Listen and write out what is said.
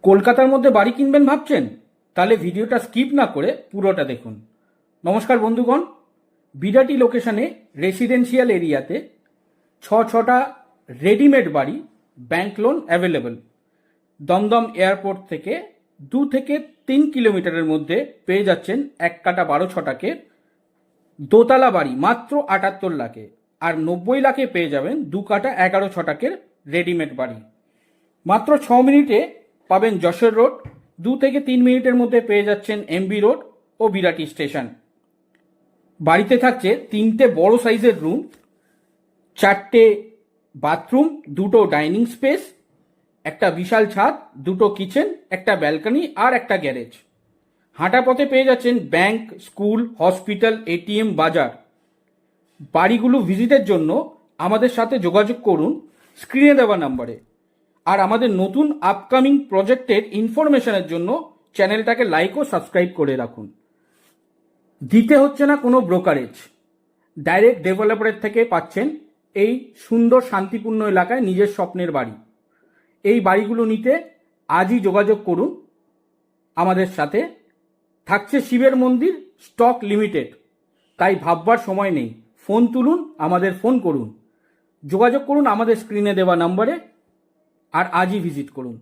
কলকাতার মধ্যে বাড়ি কিনবেন ভাবছেন? তাহলে ভিডিওটা স্কিপ না করে পুরোটা দেখুন। নমস্কার বন্ধুগণ, বিরাটি লোকেশনে রেসিডেন্সিয়াল এরিয়াতে ছটা রেডিমেড বাড়ি, bank loan available. Dum Dum airport থেকে 2 থেকে 3 কিলোমিটারের মধ্যে পেয়ে যাচ্ছেন 1/12 দোতলা বাড়ি মাত্র 78 লাখে, আর 90 লাখে পেয়ে যাবেন 2/11 রেডিমেড বাড়ি। মাত্র 6 মিনিটে পাবেন যশোর রোড, 2 থেকে 3 মিনিটের মধ্যে পেয়ে যাচ্ছেন এমবি রোড ও বিরাটি স্টেশন। বাড়িতে থাকছে 3টে বড় সাইজের রুম, 4টে বাথরুম, 2টো ডাইনিং স্পেস, একটা বিশাল ছাদ, 2টো কিচেন, একটা ব্যালকনি আর একটা গ্যারেজ। হাঁটা পথে পেয়ে যাচ্ছেন ব্যাংক, স্কুল, হসপিটাল, এটিএম, বাজার। বাড়িগুলো ভিজিটের জন্য আমাদের সাথে যোগাযোগ করুন স্ক্রিনে দেওয়া নাম্বারে। আর আমাদের নতুন আপকামিং প্রজেক্টের ইনফরমেশনের জন্য চ্যানেলটাকে লাইক ও সাবস্ক্রাইব করে রাখুন। দিতে হচ্ছে না কোনো ব্রোকারেজ, ডাইরেক্ট ডেভেলপারের থেকে পাচ্ছেন এই সুন্দর শান্তিপূর্ণ এলাকায় নিজের স্বপ্নের বাড়ি। এই বাড়িগুলো নিতে আজই যোগাযোগ করুন আমাদের সাথে। থাকছে শিবের মন্দির, স্টক লিমিটেড, তাই ভাববার সময় নেই। ফোন তুলুন, আমাদের ফোন করুন, যোগাযোগ করুন আমাদের স্ক্রিনে দেওয়া নাম্বারে, আর আজই ভিজিট করুন।